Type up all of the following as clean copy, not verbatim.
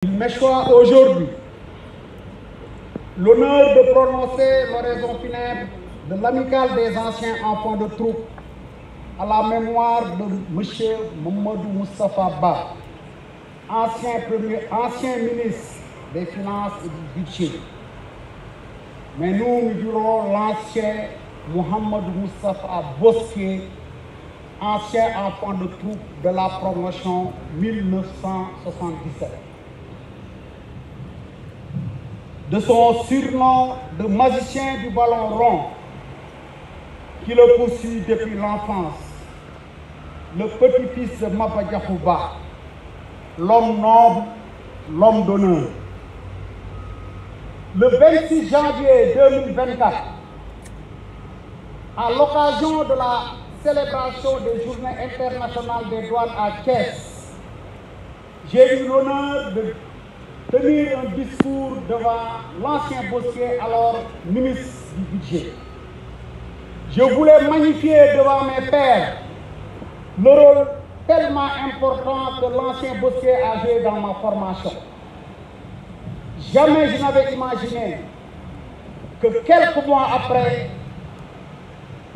Il m'échoit aujourd'hui l'honneur de prononcer l'oraison funèbre de l'amicale des anciens enfants de troupe à la mémoire de M. Mamadou Moustapha Ba, ancien ministre des Finances et du Budget. Mais nous dirons l'ancien Mohamedou Moustapha Bosquier, ancien enfant de troupe de la promotion 1977. De son surnom de magicien du ballon rond, qui le poursuit depuis l'enfance, le petit-fils de Maba Diakhou Ba, l'homme noble, l'homme d'honneur. Le 26 janvier 2024, à l'occasion de la célébration des Journées internationales des douanes à Thiès, j'ai eu l'honneur de tenir un discours devant l'ancien Bosquier, alors ministre du Budget. Je voulais magnifier devant mes pairs le rôle tellement important que l'ancien Bosquier a joué dans ma formation. Jamais je n'avais imaginé que quelques mois après,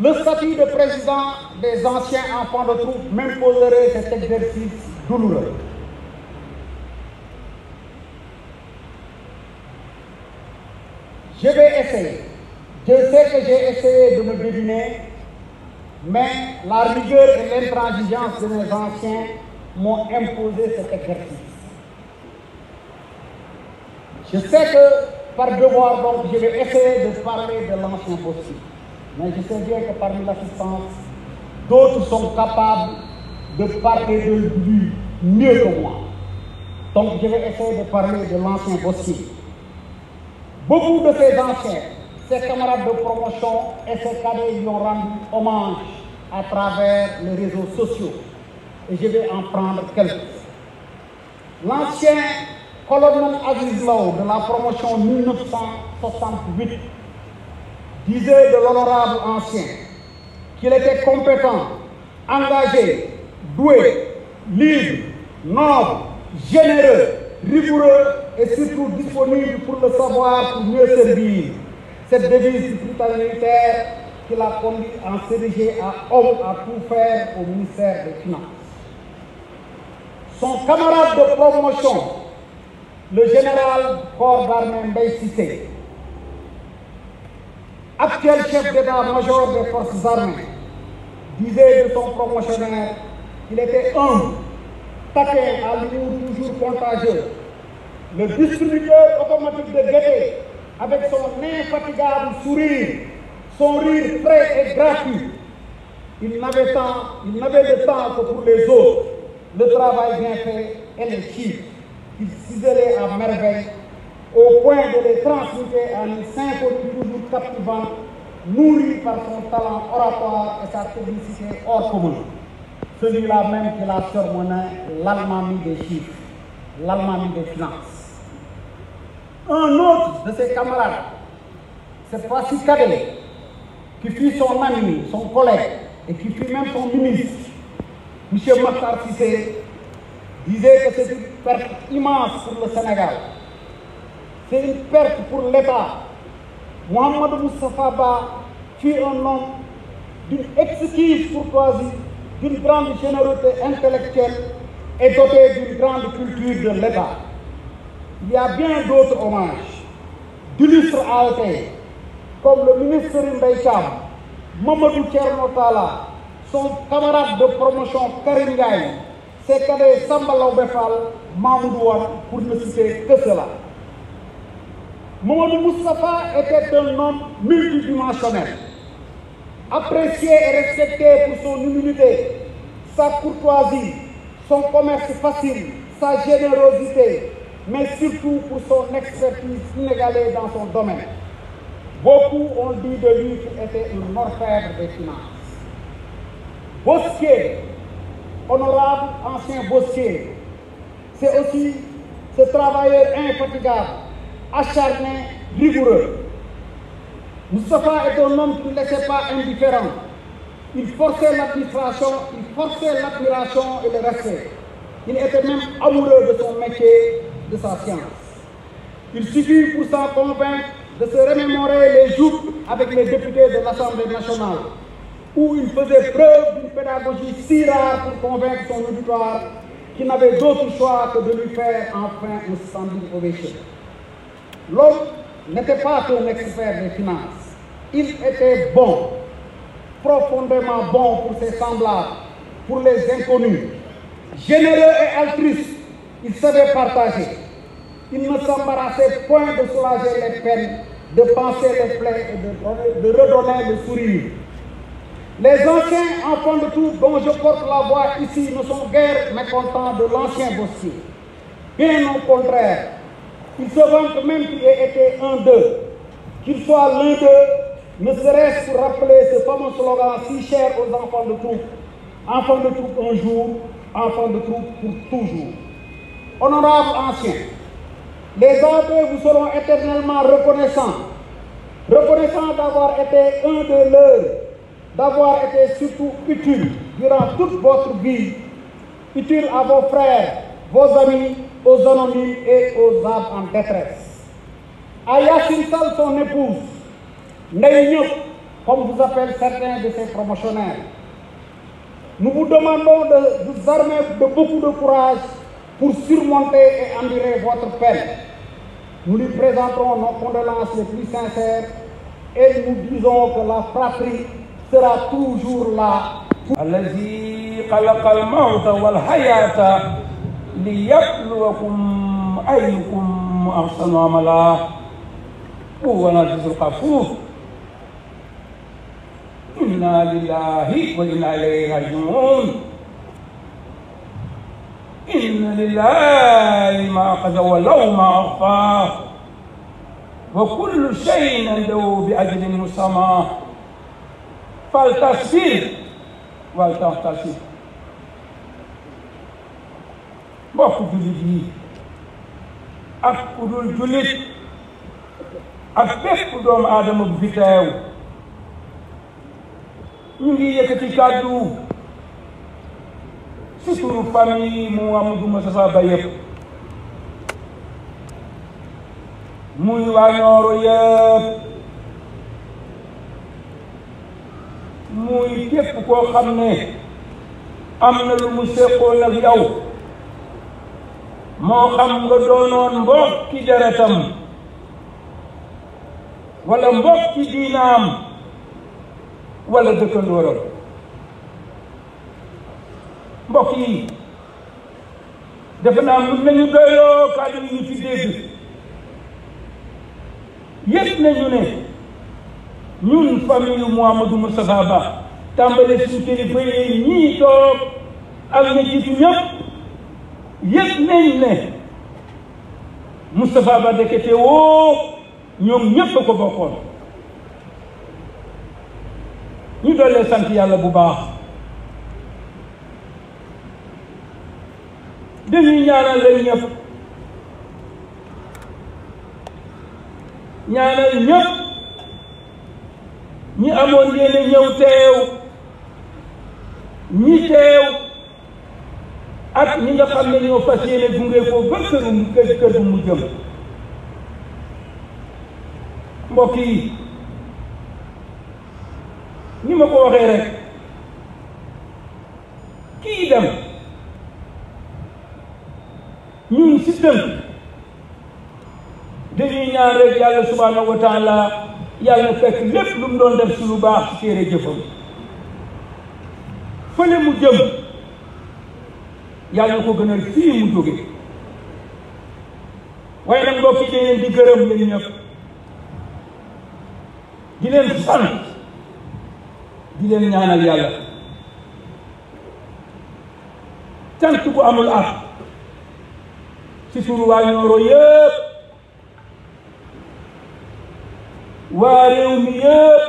le statut de président des anciens enfants de troupe m'imposerait cet exercice douloureux. Je vais essayer. Je sais que j'ai essayé de me deviner, mais la rigueur et l'intransigeance de mes anciens m'ont imposé cet exercice. Je sais que par devoir, donc, je vais essayer de parler de l'ancien Bosquier. Mais je sais bien que parmi l'assistance, d'autres sont capables de parler de lui mieux que moi. Donc je vais essayer de parler de l'ancien Bosquier. Beaucoup de ces anciens, ses camarades de promotion et ses cadets lui ont rendu hommage à travers les réseaux sociaux. Et je vais en prendre quelques. L'ancien colonel Aziz Lao de la promotion 1968 disait de l'honorable ancien qu'il était compétent, engagé, doué, libre, noble, généreux, rigoureux et surtout disponible pour le savoir, pour mieux servir. Cette devise du brutal militaire qui l'a conduit à s'ériger à homme à tout faire au ministère des Finances. Son camarade de promotion, le général corps d'armée Mbaye Cissé, actuel chef d'état-major des forces armées, disait de son promotionnaire qu'il était humble, taquin à l'humour toujours contagieux, le distributeur automatique de gaieté avec son infatigable sourire, son rire frais et gratuit. Il n'avait de temps que pour les autres, le travail bien fait et les chiffres. Il ciselait à merveille au point de les transmuter en une symphonie toujours captivante, nourrie par son talent oratoire et sa technicité hors commun. Celui-là même qui l'a surnommé l'Almami des chiffres, l'Almami des finances. Un autre de ses camarades, cette fois-ci cadet, qui fut son ami, son collègue, et qui fut même son ministre, M. Makhtar Cissé, disait que c'est une perte immense pour le Sénégal. C'est une perte pour l'État. Mohamedou Moustapha Ba fut un homme d'une exquise courtoisie, d'une grande générosité intellectuelle et doté d'une grande culture de l'État. Il y a bien d'autres hommages, d'illustres AOT, comme le ministre Mbaye Thiam, Mamadou Thierno Talla, son camarade de promotion Karim Ndiaye, ses cadets Samba Laobé Fall, Mamoudou Wane, pour ne citer que cela. Mamadou Moustapha était un homme multidimensionnel, apprécié et respecté pour son humilité, sa courtoisie, son commerce facile, sa générosité, mais surtout pour son expertise inégalée dans son domaine. Beaucoup ont dit de lui qu'il était un orfèvre des finances. Bosquier, honorable ancien Bosquier, c'est aussi ce travailleur infatigable, acharné, rigoureux. Moustapha est un homme qui ne laissait pas indifférent. Il forçait l'admiration et le respect. Il était même amoureux de son métier de sa science. Il suffit pour s'en convaincre de se remémorer les jours avec les députés de l'Assemblée nationale, où il faisait preuve d'une pédagogie si rare pour convaincre son auditoire qui n'avait d'autre choix que de lui faire enfin un standing ovation. L'homme n'était pas qu'un expert des finances. Il était bon, profondément bon pour ses semblables, pour les inconnus. Généreux et altruiste, il savait partager. Il ne s'embarrassait point de soulager les peines, de panser les plaies et de redonner le sourire. Les anciens enfants de tout dont je porte la voix ici ne sont guère mécontents de l'ancien Bosquier. Bien au contraire, ils se vantent même qu'il ait été un d'eux, qu'il soit l'un d'eux, ne serait-ce pour rappeler ce fameux slogan si cher aux enfants de troupe. Enfants de troupe un jour, enfants de troupe pour toujours. Honorables anciens, les abbés vous seront éternellement reconnaissants. Reconnaissants d'avoir été un de leurs, d'avoir été surtout utile durant toute votre vie, utile à vos frères, vos amis, aux anonymes et aux âmes en détresse. À Yacine Sall, son épouse, Ndeye Niop, comme vous appellent certains de ses promotionnaires, nous vous demandons de vous armer de beaucoup de courage pour surmonter et endurer votre peine. Nous lui présenterons nos condoléances les plus sincères et nous disons que la fratrie sera toujours là. الذي خلق الموت والحياة ليبلوكم أيكم أحسن عملا وهو العزيز الغفور. إنا لله وإنا إليه راجعون. إن لله ما أخذ وله ما أعطى وكل شيء عنده بأجل مسمى فلتصبر ولتحتسب. mbokk jullit yi ak ku dul jullit ak bépp doomu aadama bu fi teew ñu ngi yëkkati kàddu ci turu famille Mouhamadou Moustapha Ba yëpp muy waa Nioro yëpp muy képp koo xam ne am na lu mu séqoon ak yow moo xam nga doonoon mbokki deretam wala mbokki diinaam wala dëkkandooram. mbokk yi defe naa mun nañu doyloo kàddu yi ñu fi dégg yëpp nañu ne ñun famille Mouhamadou Moustapha Ba tàmbale suñu kilifa yi ñii toog ak ñi jiitu ñëpp yëpp nañ ne Moustapha Ba dekete woo ñoom ñëpp a ko bokkoon. ñu doolee sant yàlla bu baax dañuy ñaanal leen ñëpp ñaanal ñëpp ñi amoon yéene ñëw teew ñi teew ak ñi nga xam ne ñoo fas yéene gunge ko ba kër bu mu jëm. mbokk yi ni ma ko waxee rek kii dem ñun si tënk dañuy ñaan rek yàlla subhanahu wa taala yàlla fekk lépp lu mu doon def si lu baax ci téere jëfam fële mu jëm yàlla ko gënal fii mu jóge. waaye nag mbokk yi dañ leen di gërëm leen ñëpp di leen sant di leen ñaanal yàlla cant bu amul ak ci turu waa Nioro yëpp waa réew mi yëpp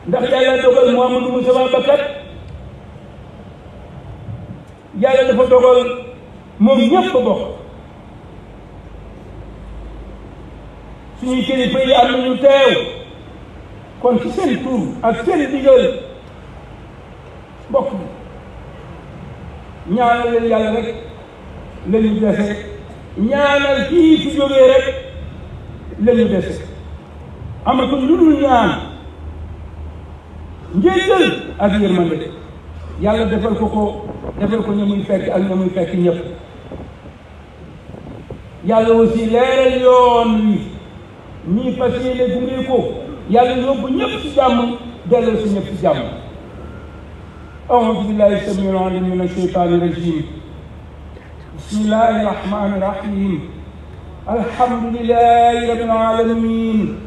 ndax yàlla dogal Mouhamadou Moustapha Ba kat yàlla dafa dogal moom ñëpp a bokk. suñuy kilifa yi am nañu teew kon ci seen tur ak seen digal mbokk ñaanal leen yàlla rek la ñu dese ñaanal kii fi jógee rek la ñu dese amatul lu dul ñaan njëggal ak yërmande yàlla defal ko ña muy fekk ak ña muy fekk ñëpp yàlla aussi leeral yoon wi ñii fas yéene gunge ko yàlla yóbbu ñëpp ci jàmm delloo si ñëpp ci jàmm أعوذ بالله السميع العليم من الشيطان الرجيم بسم الله الرحمن الرحيم الحمد لله رب العالمين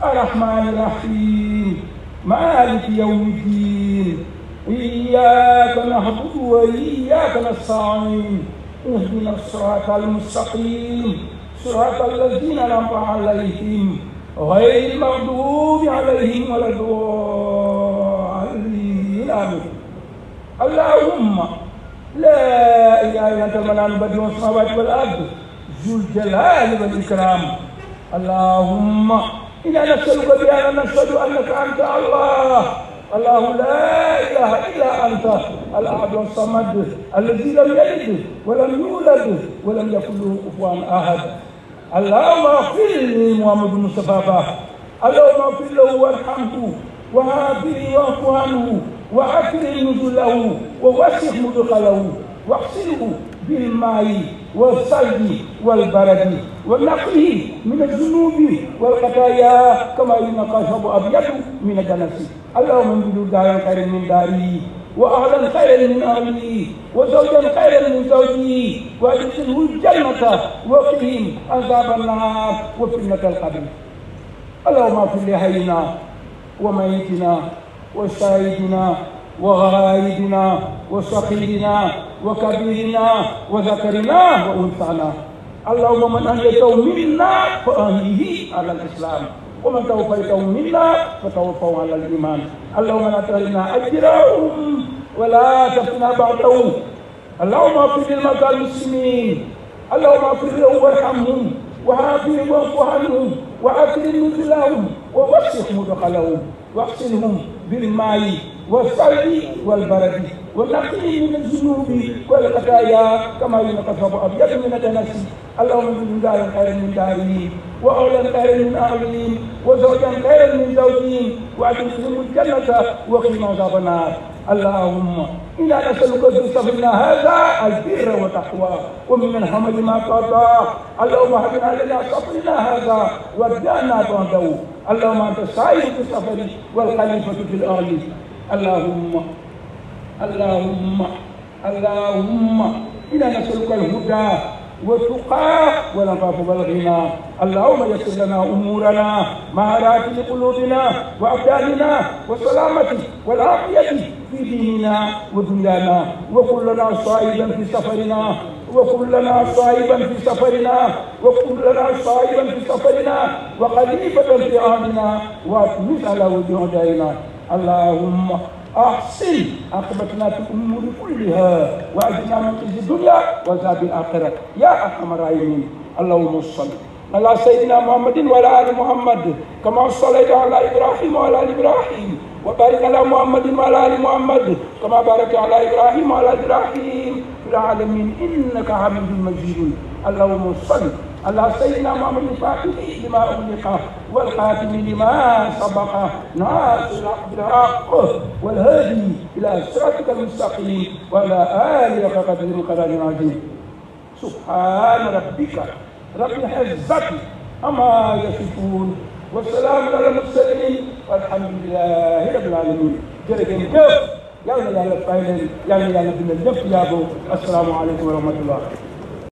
الرحمن الرحيم مالك يوم الدين إياك نعبد وإياك نستعين اهدنا الصراط المستقيم صراط الذين أنعمت عليهم غير المغضوب عليهم ولا الضالين آمين اللهم لا إله إلا أنت المنان بديع السماوات والأرض ذو الجلال والإكرام اللهم إنا نسألك بأن نشهد أنك أنت الله لا إله إلا أنت الأحد الصمد الذي لم يلد ولم يولد ولم يكن له كفوا أحد اللهم اغفر لمحمد المصطفى اللهم اغفر له وارحمه وعافه واعف عنه وأكرم نزله ووسع مدخله واغسله بالماء والثلج والبرد ونقه من الذنوب والخطايا كما ينقى الثوب الأبيض من الدنس اللهم انزل دارا خيرا من داري وأهلا خيرا من أهلي وزوجا خيرا من زوجي وأدخله الجنة وقهم عذاب النار وفتنة القبر اللهم اغفر لحينا وميتنا وشاهدنا وغائبنا وصغيرنا وكبيرنا وذكرنا وانثانا اللهم من احييته منا فاحيه على الاسلام ومن توفيته منا فتوفوا على الايمان اللهم لا تحرمنا اجرهم ولا تفتنا بعدهم اللهم اغفر للموتى المسلمين اللهم اغفر لهم وارحمهم وعافهم واعف عنهم واكرم نزلهم ووسع مدخلهم واغسلهم بالماء والثلج والبرد ونقي من الذنوب والخطايا كما ينقى الثوب الابيض من الدنس اللهم انزل دارا خيرا من دارهم واهلا خيرا من اهلهم وزوجا خيرا من زوجهم وادخلهم الجنه وقهم عذاب النار اللهم انا نسالك في سفرنا هذا البر والتقوى ومن الحمل ما قطع اللهم هدنا لنا سفرنا هذا ودعنا بعده اللهم انت السائل في السفر والخليفه في الارض اللهم انا نسالك الهدى والتقى والعفاف والغنى اللهم يسر لنا امورنا مع راحه قلوبنا وابداننا والسلامه والعافيه في ديننا ودنيانا وكلنا صائبا في سفرنا وخليفه في اهلنا واتمس على وجوه دائنا اللهم أحسن عاقبتنا في الأمور كلها وأجرنا من خزي الدنيا وعذاب الآخرة يا أرحم الراحمين اللهم صل على سيدنا محمد وعلى آل محمد كما صليت على إبراهيم وعلى آل إبراهيم وبارك على محمد وعلى آل محمد كما باركت على إبراهيم وعلى آل إبراهيم في العالمين إنك حميد مجيد اللهم صل على سيدنا محمد الفاتح لما أغلق والخاتم لما سبق ناصر الحق والهادي إلى صراطك المستقيم وعلى آله وقدر قدر عظيم سبحان ربك رب العزة عما يصفون والسلام على المرسلين والحمد لله رب العالمين jërëjëf yàlla na yàlla fay leen yàlla na yàlla dina lépp yàggu asalaamaaleykum wa rahmatullah